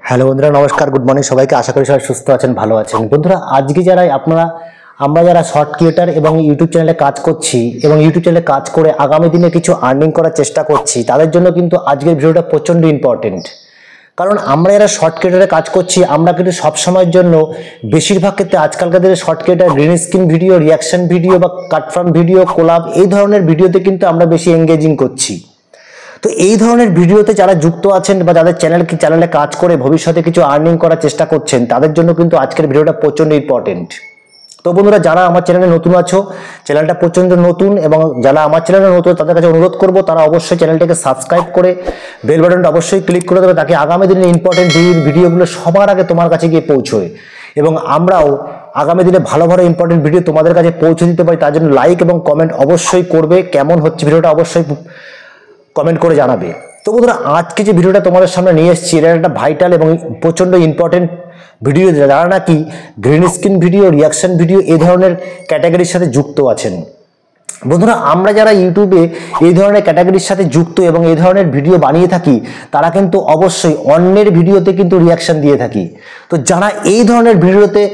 Hello বন্ধুরা, নমস্কার, good morning সবাইকে। আশা করি সবাই সুস্থ আছেন, ভালো আছেন। বন্ধুরা, আজকে যারা আমরা যারা শর্ট ক্রিয়েটার এবং ইউটিউব চ্যানেলে কাজ করছি এবং ইউটিউব চ্যানেলে কাজ করে আগামী দিনে কিছু আর্নিং করার চেষ্টা করছি, তাদের জন্য কিন্তু আজকের ভিডিওটা প্রচণ্ড ইম্পর্টেন্ট। কারণ আমরা যারা শর্ট ক্রিয়েটারে কাজ করছি, আমরা কিন্তু সবসময়ের জন্য বেশিরভাগ ক্ষেত্রে আজকালকার দিনে short creator green screen video, reaction video বা কাট ফ্রম ভিডিও, কোলাব, এই ধরনের ভিডিওতে কিন্তু আমরা বেশি এঙ্গেজিং করছি। তো এই ধরনের ভিডিওতে যারা যুক্ত আছেন বা যাদের চ্যানেলে কাজ করে ভবিষ্যতে কিছু আর্নিং করার চেষ্টা করছেন, তাদের জন্য কিন্তু আজকের ভিডিওটা প্রচণ্ড ইম্পর্টেন্ট। তো বন্ধুরা, যারা আমার চ্যানেলে নতুন আছো, চ্যানেলটা প্রচণ্ড নতুন, এবং যারা আমার চ্যানেলে নতুন তাদের কাছে অনুরোধ করবো তারা অবশ্যই চ্যানেলটাকে সাবস্ক্রাইব করে বেল বাটনটা অবশ্যই ক্লিক করে দেবে, তাকে আগামী দিনের ইম্পর্টেন্ট ভিডিওগুলো সবার আগে তোমার কাছে গিয়ে পৌঁছয় এবং আমরাও আগামী দিনে ভালো ভালো ইম্পর্টেন্ট ভিডিও তোমাদের কাছে পৌঁছে দিতে পারি। তার জন্য লাইক এবং কমেন্ট অবশ্যই করবে। কেমন হচ্ছে ভিডিওটা অবশ্যই কমেন্ট করে জানাবে। তো বন্ধুরা, আজকে যে ভিডিওটা তোমাদের সামনে নিয়ে এসেছি, এটা একটা ভাইটাল এবং প্রচণ্ড ইম্পর্টেন্ট ভিডিও। যারা নাকি green screen video, reaction video এই ধরনের ক্যাটাগরির সাথে যুক্ত আছেন, বন্ধুরা, আমরা যারা ইউটিউবে এই ধরনের ক্যাটাগরির সাথে যুক্ত এবং এই ধরনের ভিডিও বানিয়ে থাকি, তারা কিন্তু অবশ্যই অন্যের ভিডিওতে কিন্তু রিয়াকশন দিয়ে থাকি। তো যারা এই ধরনের ভিডিওতে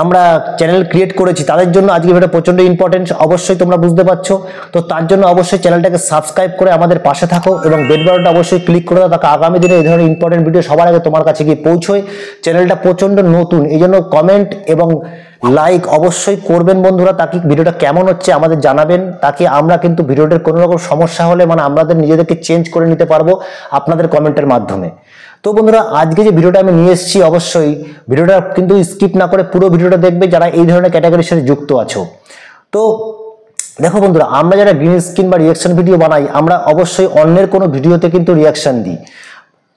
আমরা চ্যানেল ক্রিয়েট করেছি, তাদের জন্য আজকে ভিডিওটা প্রচণ্ড ইম্পর্টেন্ট, অবশ্যই তোমরা বুঝতে পারছো। তো তার জন্য অবশ্যই চ্যানেলটাকে সাবস্ক্রাইব করে আমাদের পাশে থাকো এবং বেল বাটনটা অবশ্যই ক্লিক করে দাও, তাকে আগামী দিনে এই ধরনের ইম্পর্টেন্ট ভিডিও সবার আগে তোমার কাছে গিয়ে পৌঁছয়। চ্যানেলটা প্রচণ্ড নতুন, এই জন্য কমেন্ট এবং লাইক অবশ্যই করবেন বন্ধুরা। তাকে ভিডিওটা কেমন হচ্ছে আমাদের জানাবেন, তাকে আমরা কিন্তু ভিডিওটার কোনো রকম সমস্যা হলে আমাদের নিজেদেরকে চেঞ্জ করে নিতে পারবো আপনাদের কমেন্টের মাধ্যমে। তো বন্ধুরা, আজকে যে ভিডিওটা আমি নিয়ে এসেছি, অবশ্যই ভিডিওটা কিন্তু স্কিপ না করে পুরো ভিডিওটা দেখবে যারা এই ধরনের ক্যাটাগরির সাথে যুক্ত আছো। তো দেখো বন্ধুরা, আমরা যারা গ্রিন স্ক্রিন বা রিয়াকশন ভিডিও বানাই, আমরা অবশ্যই অন্যের কোনো ভিডিওতে কিন্তু রিয়াকশন দিই।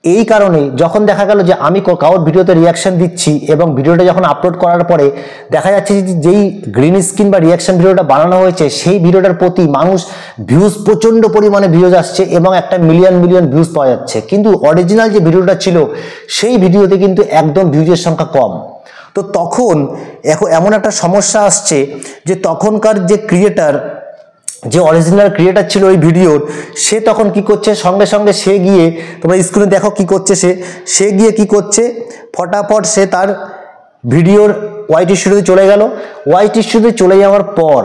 এই কারণে যখন দেখা গেল যে আমি কারোর ভিডিওতে রিয়াকশন দিচ্ছি এবং ভিডিওটা যখন আপলোড করার পরে দেখা যাচ্ছে যে যেই গ্রিন স্ক্রিন বা রিয়াকশন ভিডিওটা বানানো হয়েছে, সেই ভিডিওটার প্রতি মানুষ ভিউজ, প্রচণ্ড পরিমাণে ভিউজ আসছে এবং একটা মিলিয়ন ভিউজ পাওয়া যাচ্ছে, কিন্তু অরিজিনাল যে ভিডিওটা ছিল সেই ভিডিওতে কিন্তু একদম ভিউজের সংখ্যা কম। তো তখন এমন একটা সমস্যা আসছে যে তখনকার যে ক্রিয়েটার, যে অরিজিনাল ক্রিয়েটার ছিল ওই ভিডিওর, সে তখন কি করছে, সঙ্গে সঙ্গে সে গিয়ে, তোমরা স্ক্রিনে দেখো কি করছে, সে গিয়ে কি করছে, ফটাফট সে তার ভিডিওর ওয়াইটি স্টুডিওতে চলে গেল। ওয়াইটি স্টুডিওতে চলে যাওয়ার পর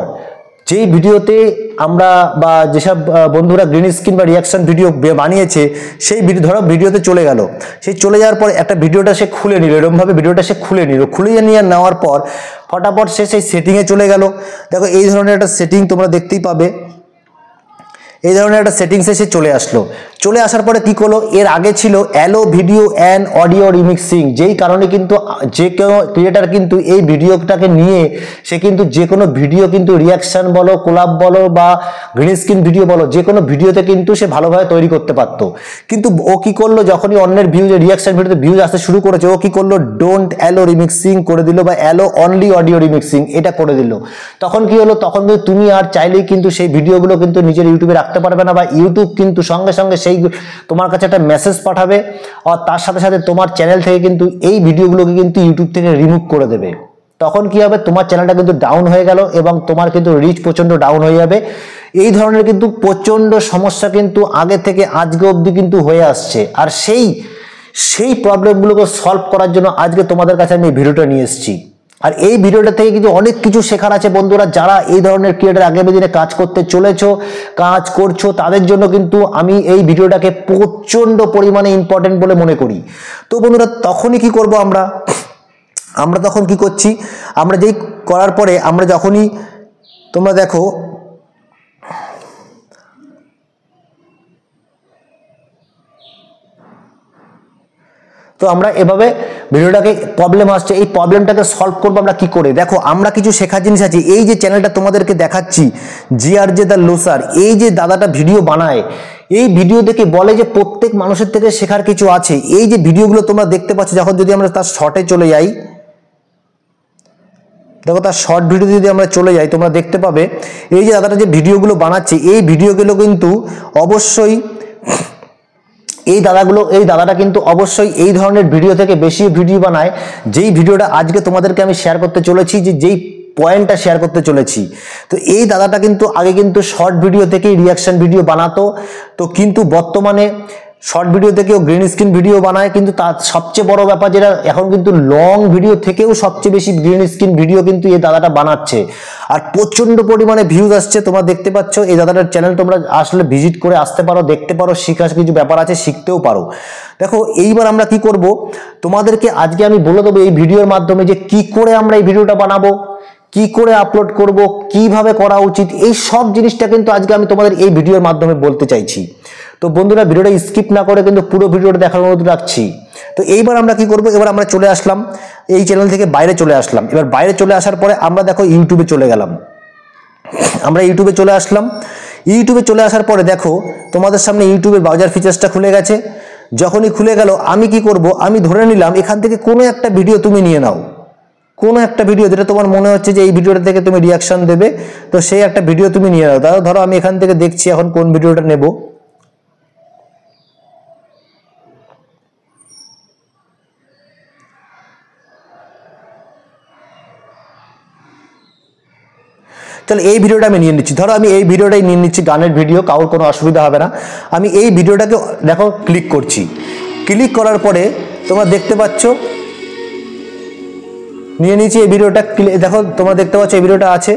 যেই ভিডিওতে আমরা বা যেসব বন্ধুরা গ্রিন স্ক্রিন বা রিয়াকশন ভিডিও বানিয়েছে, সেই ধরো ভিডিওতে চলে গেল। সেই চলে যাওয়ার পর একটা ভিডিওটা সে খুলে নিল, এরকমভাবে ভিডিওটা সে খুলে নিয়ে নেওয়ার পর ফটাফট সে সেই সেটিংয়ে চলে গেল। দেখো, এই ধরনের একটা সেটিং তোমরা দেখতেই পাবে, এই ধরনের একটা সেটিংসে সে চলে আসলো। চলে আসার পরে কি করলো, এর আগে ছিল অ্যালো ভিডিও অ্যান্ড অডিও রিমিক্সিং, যেই কারণে কিন্তু যে কোনো ক্রিয়েটার কিন্তু এই ভিডিওটাকে নিয়ে সে কিন্তু যে কোনো ভিডিও কিন্তু রিয়াকশন বলো, কোলাব বলো বা গ্রিন স্ক্রিন ভিডিও বলো, যে কোনো ভিডিওতে কিন্তু সে ভালোভাবে তৈরি করতে পারতো। কিন্তু ও কি করলো, যখনই অন্যের ভিউজ, রিয়াকশন ভিডিওতে ভিউজ আসতে শুরু করেছে, ও কি করলো, ডোন্ট অ্যালো রিমিক্সিং করে দিল বা অ্যালো অনলি অডিও রিমিক্সিং এটা করে দিল। তখন কি হলো, তখন কিন্তু তুমি আর চাইলেই কিন্তু সেই ভিডিওগুলো কিন্তু নিজের ইউটিউবে রাখতে পারবে না, বা ইউটিউব কিন্তু সঙ্গে সঙ্গে সেই তোমার কাছে একটা মেসেজ পাঠাবে, আর তার সাথে সাথে তোমার চ্যানেল থেকে কিন্তু এই ভিডিওগুলোকে কিন্তু ইউটিউব থেকে রিমুভ করে দেবে। তখন কি হবে, তোমার চ্যানেলটা কিন্তু ডাউন হয়ে গেল এবং তোমার কিন্তু রিচ প্রচণ্ড ডাউন হয়ে যাবে। এই ধরনের কিন্তু প্রচণ্ড সমস্যা কিন্তু আগে থেকে আজকে অবধি কিন্তু হয়ে আসছে। আর সেই প্রবলেমগুলোকে সলভ করার জন্য আজকে তোমাদের কাছে আমি এই ভিডিওটা নিয়ে এসেছি। আর এই ভিডিওটা থেকে কিন্তু অনেক কিছু শেখার আছে বন্ধুরা। যারা এই ধরনের ক্রিয়েটার আগামী দিনে কাজ করতে চলেছো, কাজ করছো, তাদের জন্য কিন্তু আমি এই ভিডিওটাকে প্রচণ্ড পরিমাণে ইম্পর্টেন্ট বলে মনে করি। তো বন্ধুরা, তখনই কি করব, আমরা তখন কি করছি, আমরা যেই করার পরে আমরা যখনই, তোমরা দেখো, তো আমরা এভাবে ভিডিওটাকে প্রবলেম আসছে, এই প্রবলেমটাকে সলভ করবো আমরা কি করে। দেখো, আমরা কিছু শেখার জিনিস আছে। এই যে চ্যানেলটা তোমাদেরকে দেখাচ্ছি, GRJ দ্য লোসার, এই যে দাদাটা ভিডিও বানায়, এই ভিডিও দেখে বলে যে প্রত্যেক মানুষের থেকে শেখার কিছু আছে। এই যে ভিডিওগুলো তোমরা দেখতে পাচ্ছ, যখন যদি আমরা তার শর্টে চলে যাই, দেখো তার শর্ট ভিডিও যদি আমরা চলে যাই, তোমরা দেখতে পাবে এই যে দাদাটা যে ভিডিওগুলো বানাচ্ছে, এই ভিডিওগুলো কিন্তু অবশ্যই এই দাদাটা কিন্তু অবশ্যই এই ধরনের ভিডিও থেকে বেশি ভিডিও বানায়। যেই ভিডিওটা আজকে তোমাদেরকে আমি শেয়ার করতে চলেছি, যেই পয়েন্টটা শেয়ার করতে চলেছি, তো এই দাদাটা কিন্তু আগে কিন্তু শর্ট ভিডিও থেকেই রিয়াকশন ভিডিও বানাতো। তো কিন্তু বর্তমানে শর্ট ভিডিও থেকেও গ্রিন স্ক্রিন ভিডিও বানায়, কিন্তু তার সবচেয়ে বড় ব্যাপার যেটা এখন কিন্তু লং ভিডিও থেকেও সবচেয়ে বেশি গ্রিন স্ক্রিন ভিডিও কিন্তু এই দাদাটা বানাচ্ছে, আর প্রচন্ড পরিমাণে ভিউজ আসছে। তোমরা দেখতে পাচ্ছ এই দাদাটার চ্যানেল, তোমরা আসলে ভিজিট করে আসতে পারো, দেখতে পারো, শিখার কিছু ব্যাপার আছে, শিখতেও পারো। দেখো এইবার আমরা কি করব, তোমাদেরকে আজকে আমি বলে দেবো এই ভিডিওর মাধ্যমে যে কি করে আমরা এই ভিডিওটা বানাবো, কি করে আপলোড করব, কিভাবে করা উচিত, এই সব জিনিসটা কিন্তু আজকে আমি তোমাদের এই ভিডিওর মাধ্যমে বলতে চাইছি। তো বন্ধুরা ভিডিওটা স্কিপ না করে কিন্তু পুরো ভিডিওটা দেখার অনুরোধ রাখছি। তো এইবার আমরা কি করব, এবার আমরা চলে আসলাম এই চ্যানেল থেকে বাইরে চলে আসলাম। এবার বাইরে চলে আসার পরে আমরা দেখো ইউটিউবে চলে গেলাম। আমরা ইউটিউবে চলে আসলাম। ইউটিউবে চলে আসার পরে দেখো তোমাদের সামনে ইউটিউবের ব্রাউজার ফিচার্সটা খুলে গেছে। যখনই খুলে গেল আমি কি করব, আমি ধরে নিলাম এখান থেকে কোনো একটা ভিডিও তুমি নিয়ে নাও, কোনো একটা ভিডিও যেটা তোমার মনে হচ্ছে যে এই ভিডিওটা থেকে তুমি রিয়াকশন দেবে, তো সেই একটা ভিডিও তুমি নিয়ে নাও। ধরো আমি এখান থেকে দেখছি এখন কোন ভিডিওটা নেব। চলো এই ভিডিওটা আমি নিয়ে নিচ্ছি, ধরো আমি এই ভিডিওটাই নিয়ে নিচ্ছি, গানের ভিডিও, কারোর কোনো অসুবিধা হবে না। আমি এই ভিডিওটাকে দেখো ক্লিক করছি। ক্লিক করার পরে তোমরা দেখতে পাচ্ছ নিয়ে নিচ্ছি এই ভিডিওটা, দেখো তোমরা দেখতে পাচ্ছ এই ভিডিওটা আছে।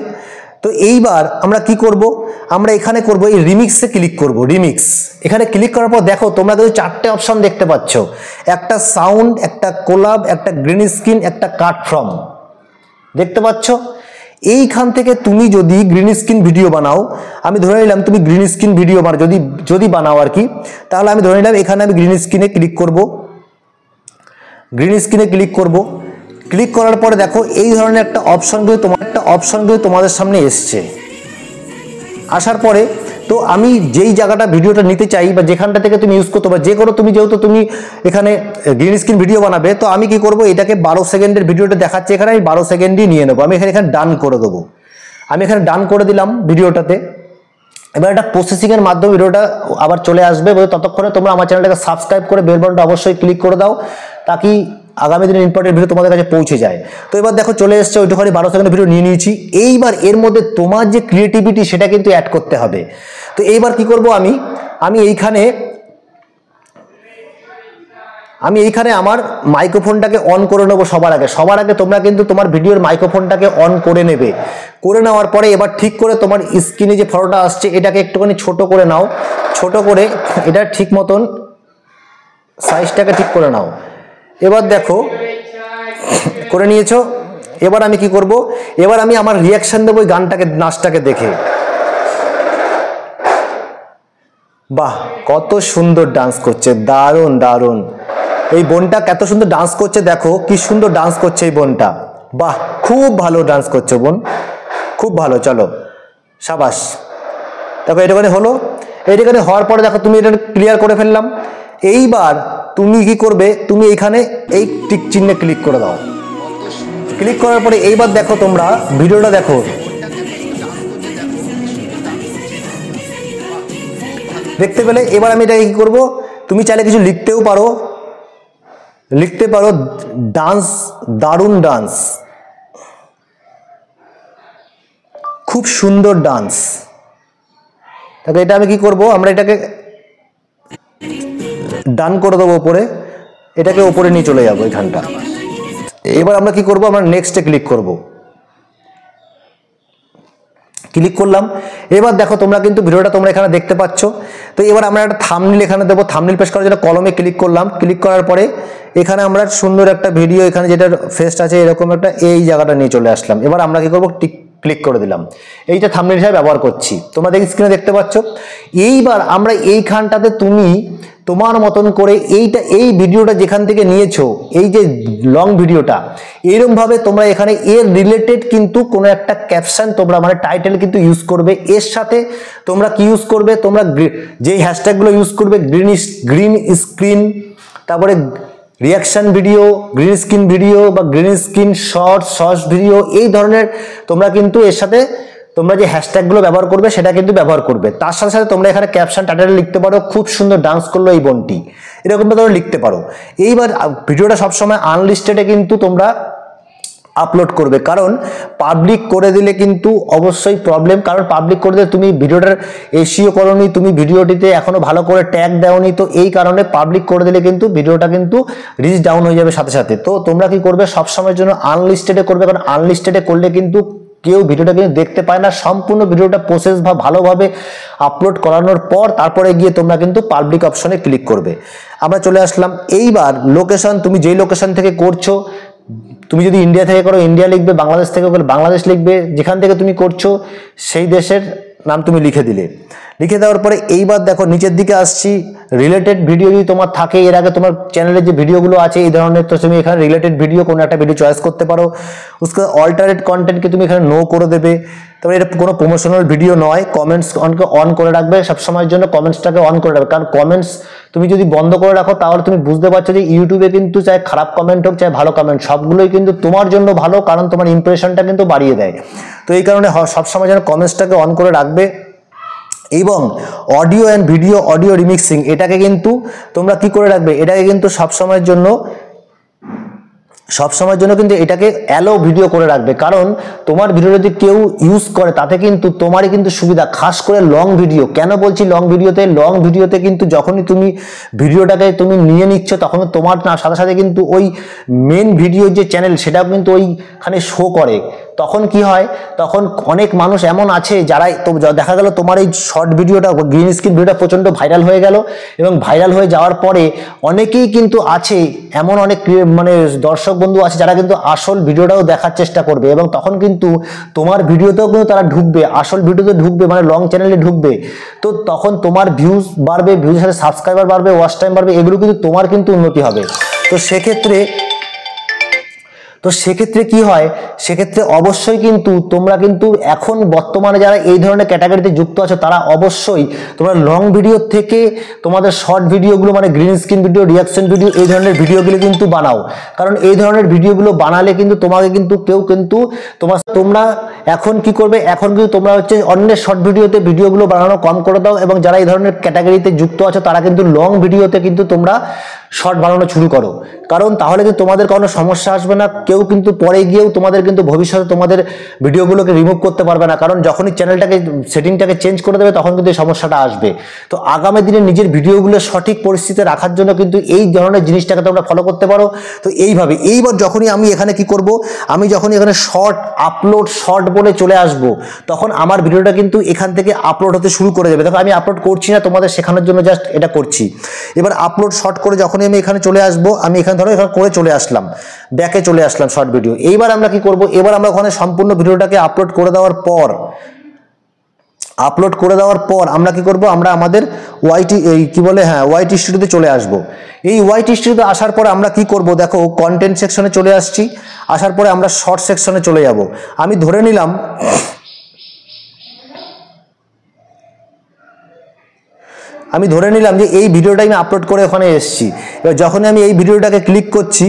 তো এইবার আমরা কি করব, আমরা এখানে করব এই রিমিক্সে ক্লিক করব। রিমিক্স এখানে ক্লিক করার পর দেখো তোমরা কিন্তু 4টে অপশন দেখতে পাচ্ছ, একটা সাউন্ড, একটা কোলাব, একটা গ্রিন স্ক্রিন, একটা কাট ফ্রম, দেখতে পাচ্ছ। এইখান থেকে তুমি যদি গ্রিন স্ক্রিন ভিডিও বানাও, আমি ধরে নিলাম তুমি গ্রিন স্ক্রিন ভিডিও বানাও, যদি বানাও আর কি, তাহলে আমি ধরে নিলাম এখানে আমি গ্রিন স্ক্রিনে ক্লিক করব। গ্রিন স্ক্রিনে ক্লিক করব। ক্লিক করার পরে দেখো এই ধরনের একটা অপশনগুলো তোমাদের সামনে এসছে। আসার পরে তো আমি যেই জায়গাটা ভিডিওটা নিতে চাই বা যেখানটা থেকে তুমি ইউজ করতে পারো, যে কোনো তুমি যেহেতু তুমি এখানে গ্রিন স্ক্রিন ভিডিও বানাবে, তো আমি কি করব, এটাকে 12 সেকেন্ডের ভিডিওটা দেখাচ্ছে এখানে, আমি 12 সেকেন্ডই নিয়ে নেবো। আমি এখানে ডান করে দেবো। আমি এখানে ডান করে দিলাম ভিডিওটাতে। এবার একটা প্রসেসিংয়ের মাধ্যমে ভিডিওটা আবার চলে আসবে। ততক্ষণে তোমরা আমার চ্যানেলটাকে সাবস্ক্রাইব করে বেল বাটনটা অবশ্যই ক্লিক করে দাও, তাকি আগামী দিনের ইম্পর্টেন্ট ভিডিও তোমাদের কাছে পৌঁছে যায়। তো এবার দেখো চলে এসছে, ওইটুখানি 12 সেকেন্ডের ভিডিও নিয়ে নিয়েছি। এইবার এর মধ্যে তোমার যে ক্রিয়েটিভিটি সেটা কিন্তু অ্যাড করতে হবে। তো এইবার কি করব, আমি এইখানে আমার মাইক্রোফোনটাকে অন করে নেবো সবার আগে তোমরা কিন্তু তোমার ভিডিওর মাইক্রোফোনটাকে অন করে নেবে। করে নেওয়ার পরে এবার ঠিক করে তোমার স্ক্রিনে যে ফটোটা আসছে এটাকে একটুখানি ছোট করে নাও। ছোট করে এটা ঠিক মতন সাইজটাকে ঠিক করে নাও। এবার দেখো করে নিয়েছো। এবার আমি কি করব, এবার আমি আমার রিয়াকশন দেবো ওই গানটাকে, নাচটাকে দেখে। বাহ কত সুন্দর ডান্স করছে, দারুণ দারুণ। এই বোনটা কত সুন্দর ডান্স করছে, দেখো কি সুন্দর ডান্স করছে এই বোনটা। বাহ খুব ভালো ডান্স করছে বোন, খুব ভালো। চলো সাবাস। দেখো এটাখানে হলো। এইটাখানে হওয়ার পরে দেখো তুমি এটা ক্লিয়ার করে ফেললাম। এইবার তুমি কি করবে, তুমি এইখানে এই টিক চিহ্নে ক্লিক করে দাও। ক্লিক করার পরে এইবার দেখো তোমরা ভিডিওটা দেখো, দেখতে পেলে। এবার আমি এটা কি করব, তুমি চাইলে কিছু লিখতে পারো, ডান্স, দারুণ ডান্স, খুব সুন্দর ডান্স। তাহলে এটা আমি কি করব, আমরা এটাকে ডান করে দেবো উপরে, এটাকে উপরে নিয়ে চলে যাবো এখানটা। এবার আমরা কি করব, আমরা নেক্সটে ক্লিক করব। ক্লিক করলাম। এবার দেখো তোমরা কিন্তু ভিডিওটা তোমরা এখানে দেখতে পাচ্ছ। তো এবার আমরা একটা থাম্বনেল এখানে দেবো। থাম্বনেল পেস্ট করার জন্য কলমে ক্লিক করলাম। ক্লিক করার পরে এখানে আমরা সুন্দর একটা ভিডিও, এখানে যেটা ফেস্ট আছে এরকম একটা, এই জায়গাটা নিয়ে চলে আসলাম। এবার আমরা কি করব, ক্লিক করে দিলাম। এইটা থাম্বনেল হিসেবে ব্যবহার করছি, তোমরা স্ক্রিনে দেখতে পাচ্ছ। এইবার আমরা এইখানটাতে তুমি তোমার মতন করে এই ভিডিওটা যেখান থেকে নিয়েছো, এই যে লং ভিডিওটা, এরকম ভাবে তোমরা এখানে এর রিলেটেড কিন্তু কোনো একটা ক্যাপশন তোমরা মানে টাইটেল কিন্তু ইউজ করবে। এর সাথে তোমরা কি ইউজ করবে, তোমরা যে হ্যাশট্যাগুলো ইউজ করবে, গ্রিন স্ক্রিন, তারপরে reaction video, green screen video বা গ্রিন স্ক্রিন শর্টস ভিডিও, এই ধরনের তোমরা কিন্তু এর সাথে তোমরা যে হ্যাশট্যাগুলো ব্যবহার করবে সেটা কিন্তু ব্যবহার করবে। তার সাথে সাথে তোমরা এখানে ক্যাপশন টাইটেল লিখতে পারো, খুব সুন্দর ডান্স করলো এই বোনটি, এরকম তোমরা লিখতে পারো। এইবার ভিডিওটা সবসময় আনলিস্টেডে কিন্তু তোমরা আপলোড করবে, কারণ পাবলিক করে দিলে কিন্তু অবশ্যই প্রবলেম। কারণ পাবলিক করে দিলে তুমি ভিডিওটার এসইও করোনি, তুমি ভিডিওটিতে এখনো ভালো করে ট্যাগ দেওনি, তো এই কারণে পাবলিক করে দিলে কিন্তু ভিডিওটা কিন্তু রিচ ডাউন হয়ে যাবে সাথে সাথে। তো তোমরা কি করবে, সবসময়ের জন্য আনলিস্টেডে করবে, কারণ আনলিস্টেডে করলে কিন্তু কেউ ভিডিওটা কিন্তু দেখতে পায় না। সম্পূর্ণ ভিডিওটা প্রসেস বা ভালোভাবে আপলোড করানোর পর তারপরে গিয়ে তোমরা কিন্তু পাবলিক অপশনে ক্লিক করবে। আমরা চলে আসলাম। এইবার লোকেশন, তুমি যেই লোকেশন থেকে করছো, তুমি যদি ইন্ডিয়া থেকে করো ইন্ডিয়া লিখবে, বাংলাদেশ থেকে করলে বাংলাদেশ লিখবে, যেখান থেকে তুমি করছো সেই দেশের নাম তুমি লিখে দিলে। লিখে দেওয়ার পরে এইবার দেখো নিচের দিকে আসছি, রিলেটেড ভিডিও যদি তোমার থাকে, এর আগে তোমার চ্যানেলে যে ভিডিওগুলো আছে এই ধরনের, তো তুমি এখানে রিলেটেড ভিডিও কোনো একটা ভিডিও চয়েস করতে পারো। उसका অল্টারনেট কন্টেন্টকে তুমি এখানে নো করে দেবে। তবে এটা কোনো প্রমোশনাল ভিডিও নয়। কমেন্টস অন করে রাখবে সবসময়ের জন্য, কমেন্টসটাকে অন করে রাখবে, কারণ কমেন্টস তুমি যদি বন্ধ করে রাখো তাহলে তুমি বুঝতে পারছো যে ইউটিউবে কিন্তু চাই খারাপ কমেন্ট হোক চাই ভালো কমেন্ট, সবগুলোই কিন্তু তোমার জন্য ভালো, কারণ তোমার ইমপ্রেশনটা কিন্তু বাড়িয়ে দেয়। তো এই কারণে সবসময় যেন কমেন্টসটাকে অন করে রাখবে। এবং audio and video audio remixing, এটাকে কিন্তু তোমরা কি করে রাখবে, এটাকে কিন্তু সবসময়ের জন্য কিন্তু এটাকে অ্যালো ভিডিও করে রাখবে, কারণ তোমার ভিডিও যদি কেউ ইউজ করে তাতে কিন্তু তোমারই কিন্তু সুবিধা, খাস করে লং ভিডিও। কেন বলছি লং ভিডিওতে কিন্তু যখনই তুমি ভিডিওটাকে তুমি নিয়ে নিচ্ছ তখন তোমার না সাথে সাথে কিন্তু ওই মেন ভিডিওর যে চ্যানেল সেটাও কিন্তু ওইখানে শো করে। তখন কি হয়, তখন অনেক মানুষ এমন আছে যারা, তো দেখা গেল তোমার এই শর্ট ভিডিওটা, গ্রিন স্ক্রিন ভিডিওটা প্রচণ্ড ভাইরাল হয়ে গেল, এবং ভাইরাল হয়ে যাওয়ার পরে অনেকেই কিন্তু আছে এমন অনেক মানে দর্শক বন্ধু আছে যারা কিন্তু আসল ভিডিওটাও দেখার চেষ্টা করবে, এবং তখন কিন্তু তোমার ভিডিওতেও কিন্তু তারা ঢুকবে, আসল ভিডিওতে ঢুকবে, মানে লং চ্যানেলে ঢুকবে। তো তখন তোমার ভিউজ বাড়বে, ভিউজের সাথে সাবস্ক্রাইবার বাড়বে, ওয়াচ টাইম বাড়বে, এগুলো কিন্তু তোমার কিন্তু উন্নতি হবে। তো সেক্ষেত্রে কি হয়, সেক্ষেত্রে অবশ্যই কিন্তু তোমরা কিন্তু এখন বর্তমানে যারা এই ধরনের ক্যাটাগরিতে যুক্ত আছো তারা অবশ্যই তোমরা লং ভিডিও থেকে তোমাদের শর্ট ভিডিওগুলো, মানে green screen video, reaction video, এই ধরনের ভিডিওগুলো কিন্তু বানাও। কারণ এই ধরনের ভিডিওগুলো বানালে কিন্তু তোমাকে কিন্তু কেউ কিন্তু তোমরা এখন কি করবে, এখন কিন্তু তোমরা হচ্ছে অন্যের শর্ট ভিডিওতে ভিডিওগুলো বানানো কম করে দাও, এবং যারা এই ধরনের ক্যাটাগরিতে যুক্ত আছো তারা কিন্তু লং ভিডিওতে কিন্তু তোমরা শর্ট বানানো শুরু করো, কারণ তাহলে কিন্তু তোমাদের কোনো সমস্যা আসবে না। কেউ কিন্তু পরে গিয়েও তোমাদের কিন্তু ভবিষ্যতে তোমাদের ভিডিওগুলোকে রিমুভ করতে পারবে না, কারণ যখনই চ্যানেলটাকে সেটিংটাকে চেঞ্জ করে দেবে তখন কিন্তু এই সমস্যাটা আসবে। তো আগামী দিনে নিজের ভিডিওগুলো সঠিক পরিস্থিতিতে রাখার জন্য কিন্তু এই ধরনের জিনিসটাকে তোমরা ফলো করতে পারো। তো এইবার যখনই আমি এখানে কি করব, আমি যখনই এখানে শর্ট বলে চলে আসব, তখন আমার ভিডিওটা কিন্তু এখান থেকে আপলোড হতে শুরু করে যাবে। দেখো আমি আপলোড করছি না, তোমাদের শেখানোর জন্য জাস্ট এটা করছি। এবার আপলোড শর্ট করে যখনই আমি এখানে চলে আসবো, আমি এখানে ধরো এখানে করে চলে আসলাম, ব্যাকে চলে আসলাম শর্ট ভিডিও। এইবার আমরা কি করব, এবার আমরা ওখানে সম্পূর্ণ ভিডিওটাকে আপলোড করে দেওয়ার পর আমরা কি করব, আমরা আমাদের ওয়াইটি স্টুডিওতে চলে আসব। এই ওয়াইটি স্টুডিওতে আসার পরে আমরা কি করব, দেখো কন্টেন্ট সেকশনে চলে আসছি, আসার পরে আমরা শর্ট সেকশনে চলে যাব। আমি ধরে নিলাম যে এই ভিডিওটা আমি আপলোড করে ওখানে এসেছি। এবার যখনই আমি এই ভিডিওটাকে ক্লিক করছি,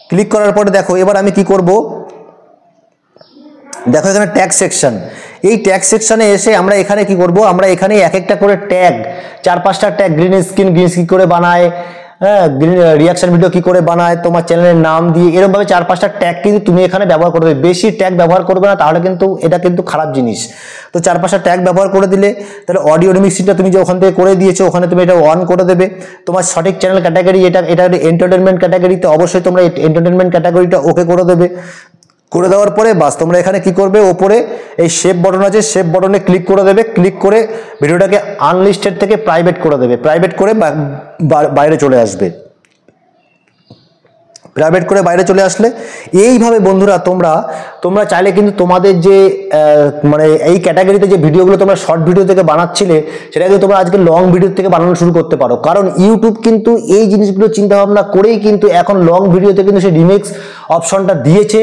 ক্লিক করার পরে দেখো এবার আমি কি করব, দেখো এখানে ট্যাগ সেকশন, এই ট্যাগ সেকশনে এসে আমরা এখানে কি করব, আমরা এখানে এক একটা করে ট্যাগ, 4-5টা ট্যাগ, গ্রিন স্ক্রিন কি করে বানায়, হ্যাঁ, রিয়াকশন ভিডিও কি করে বানায়, তোমার চ্যানেলের নাম দিয়ে, এরকম ভাবে 4-5টা ট্যাগ কিন্তু তুমি এখানে ব্যবহার করবে। বেশি ট্যাগ ব্যবহার করবে না, তাহলে কিন্তু এটা কিন্তু খারাপ জিনিস। তো 4-5টা ট্যাগ ব্যবহার করে দিলে তাহলে অডিও রিমিক্সিংটা তুমি যে ওখান থেকে করে দিয়েছো ওখানে তুমি এটা অন করে দেবে। তোমার সঠিক চ্যানেল ক্যাটাগরি এটা এন্টারটেনমেন্ট ক্যাটাগরিতে অবশ্যই তোমরা এন্টারটেনমেন্ট ক্যাটাগরিটা ওকে করে দেবে। করে দেওয়ার পরে বাস তোমরা এখানে কি করবে, ওপরে এই শেপ বটন আছে, শেপ বটনে ক্লিক করে দেবে। ক্লিক করে ভিডিওটাকে আনলিস্টেড থেকে প্রাইভেট করে দেবে, প্রাইভেট করে বাইরে চলে আসবে। প্রাইভেট করে বাইরে চলে আসলে এইভাবে বন্ধুরা তোমরা চাইলে কিন্তু তোমাদের যে মানে এই ক্যাটাগরিতে যে ভিডিওগুলো তোমরা শর্ট ভিডিও থেকে বানাচ্ছিলে সেটা কিন্তু তোমরা আজকে লং ভিডিও থেকে বানানো শুরু করতে পারো, কারণ ইউটিউব কিন্তু এই জিনিসগুলো চিন্তা ভাবনা করেই কিন্তু এখন লং ভিডিওতে কিন্তু সেই রিমিক্স অপশনটা দিয়েছে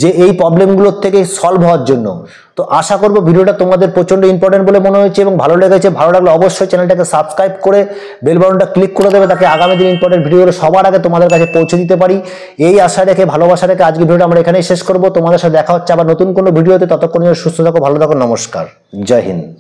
যে এই প্রবলেমগুলোর থেকে সলভ হওয়ার জন্য। তো আশা করবো ভিডিওটা তোমাদের প্রচন্ড ইম্পর্টেন্ট বলে মনে হয়েছে এবং ভালো লেগেছে। ভালো লাগলে অবশ্যই চ্যানেলটাকে সাবস্ক্রাইব করে বেল বাটনটা ক্লিক করে দেবে, তাকে আগামী দিন ইম্পর্টেন্ট ভিডিওগুলো সবার আগে তোমাদের কাছে পৌঁছে দিতে পারি। এই আশা রেখে ভালোবাসা রেখে আজকে ভিডিওটা আমরা এখানেই শেষ করবো। তোমাদের সাথে দেখা হচ্ছে আবার নতুন কোনো ভিডিওতে। ততক্ষণ সুস্থ থাকো, ভালো থাকো, নমস্কার, জয় হিন্দ।